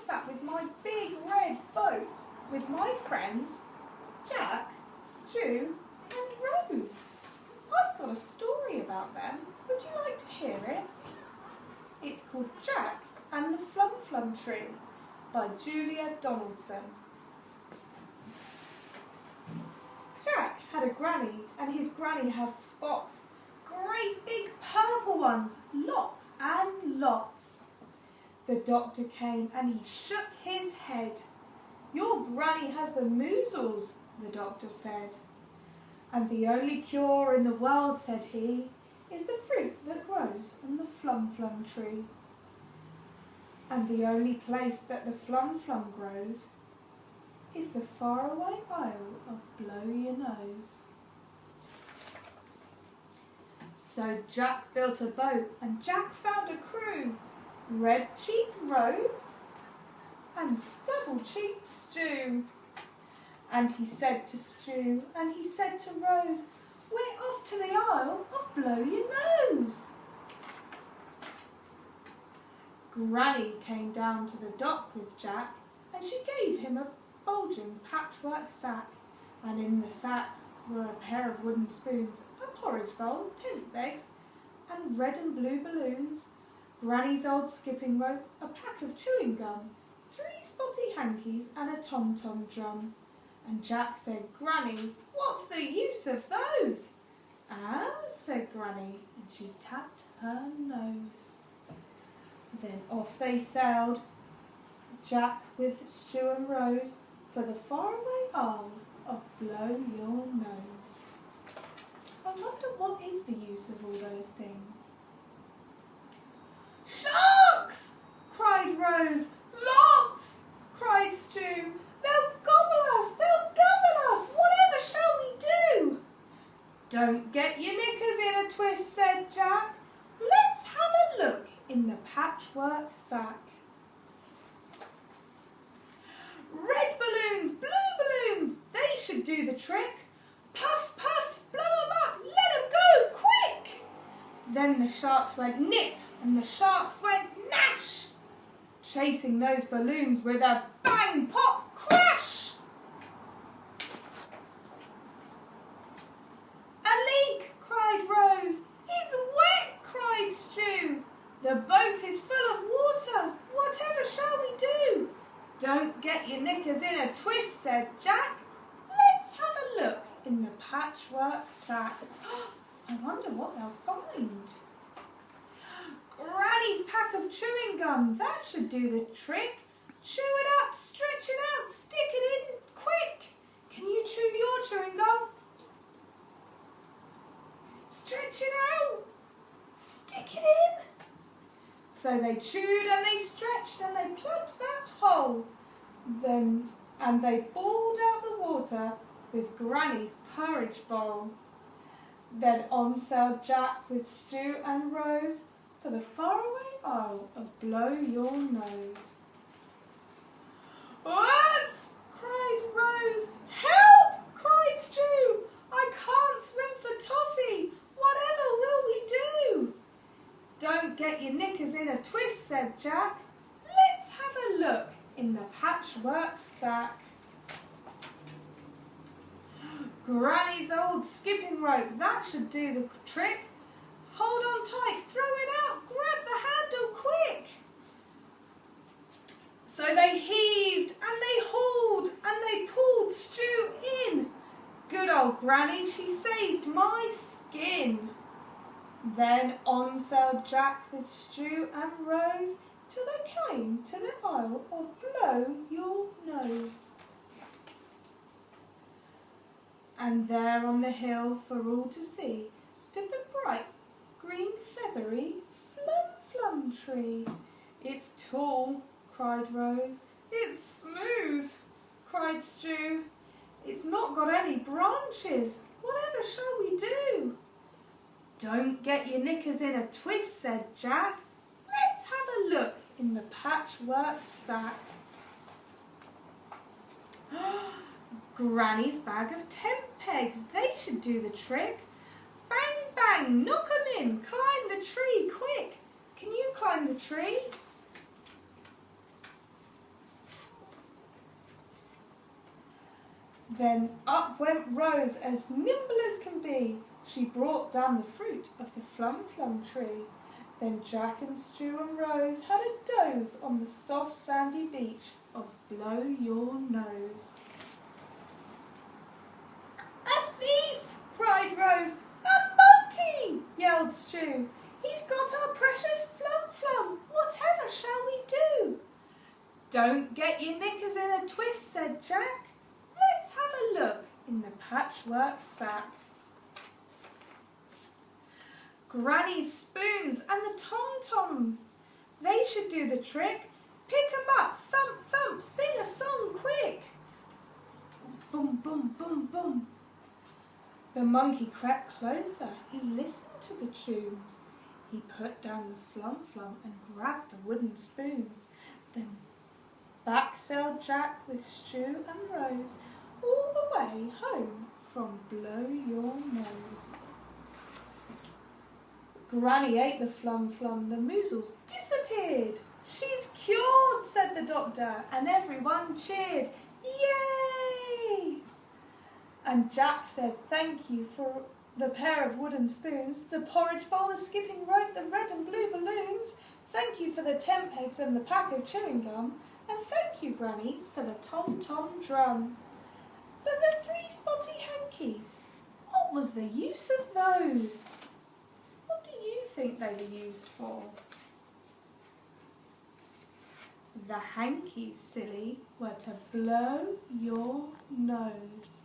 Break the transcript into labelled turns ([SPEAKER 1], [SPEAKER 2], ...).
[SPEAKER 1] sat with my big red boat with my friends Jack, Stu and Rose. I've got a story about them. Would you like to hear it? It's called Jack and the Flum Tree by Julia Donaldson. Jack had a granny, and his granny had spots, great big purple ones, lots and lots. The doctor came and he shook his head. "Your granny has the measles," the doctor said. "And the only cure in the world," said he, "is the fruit that grows on the flum tree. And the only place that the flum grows is the faraway isle of Blow Your Nose." So Jack built a boat, and Jack found a crew, red-cheeked Rose and stubble-cheeked Stu. And he said to Stu, and he said to Rose, "We're off to the Isle of Blow Your Nose." Granny came down to the dock with Jack, and she gave him a bulging patchwork sack, and in the sack were a pair of wooden spoons, a porridge bowl, tent bags, and red and blue balloons, Granny's old skipping rope, a pack of chewing gum, 3 spotty hankies, and a tom-tom drum. And Jack said, "Granny, what's the use of those?" "Ah," said Granny, and she tapped her nose. Then off they sailed, Jack with Stu and Rose, for the faraway isles of Blow Your Nose. I wonder what is the use of all those things. "Sharks!" cried Rose. "Lots!" cried Stu. "They'll gobble us! They'll guzzle us! Whatever shall we do?" "Don't get your knickers in a twist," said Jack. "Let's have a look in the patchwork sack. Red balloons, blue balloons, they should do the trick. Puff, puff, blow 'em up, let 'em go, quick!" Then the sharks went nip, and the sharks went nash, chasing those balloons with a bang, pop, crash. "A leak!" cried Rose. "It's wet!" cried Stu. "The boat is full of water. Whatever shall we do?" "Don't get your knickers in a twist," said Jack. "Let's have a look in the patchwork sack. I wonder what they'll find." Granny's pack of chewing gum, that should do the trick. Chew it up, stretch it out, stick it in quick. Can you chew your chewing gum? Stretch it out, stick it in. So they chewed and they stretched and they plugged that hole. And they bawled out the water with Granny's porridge bowl. Then on sailed Jack with Stu and Rose for the faraway isle of Blow Your Nose. "Whoops!" cried Rose. "Help!" cried Stu. "I can't swim for toffee. Whatever will we do?" "Don't get your knickers in a twist," said Jack. "Let's have a look in the patchwork sack. Granny's old skipping rope, that should do the trick. Hold on tight, throw it out, grab the handle quick." So they heaved and they hauled and they pulled Stu in. Good old Granny, she saved my skin. Then on sailed Jack with Stu and Rose till they came to the Isle of Blow Your Nose. And there on the hill for all to see stood the bright green feathery flum tree. "It's tall," cried Rose. "It's smooth," cried Stu. "It's not got any branches. Whatever shall we do?" "Don't get your knickers in a twist," said Jack. "Let's have a look in the patchwork sack." Granny's bag of tent pegs, they should do the trick. Bang, bang, knock 'em in, climb the tree quick. Can you climb the tree? Then up went Rose as nimble as can be. She brought down the fruit of the flum tree. Then Jack and Stu and Rose had a doze on the soft sandy beach of Blow Your Nose. "A thief!" cried Rose. "A monkey!" yelled Stu. "He's got our precious flum. Whatever shall we do?" "Don't get your knickers in a twist," said Jack. "Let's have a look in the patchwork sack." Granny's spoons and the tom-tom, they should do the trick. Pick 'em up, thump, thump, sing a song quick. Boom, boom, boom, boom. The monkey crept closer. He listened to the tunes. He put down the flum and grabbed the wooden spoons. Then back sailed Jack with Stu and Rose all the way home from Blow Your Nose. Granny ate the flum, the measles disappeared. "She's cured," said the doctor, and everyone cheered. "Yay!" And Jack said thank you for the pair of wooden spoons, the porridge bowl, the skipping rope, the red and blue balloons. Thank you for the tent pegs and the pack of chewing gum. And thank you, Granny, for the tom-tom drum. But the 3 spotty hankies, what was the use of those? What do you think they were used for? The hankies, silly, were to blow your nose.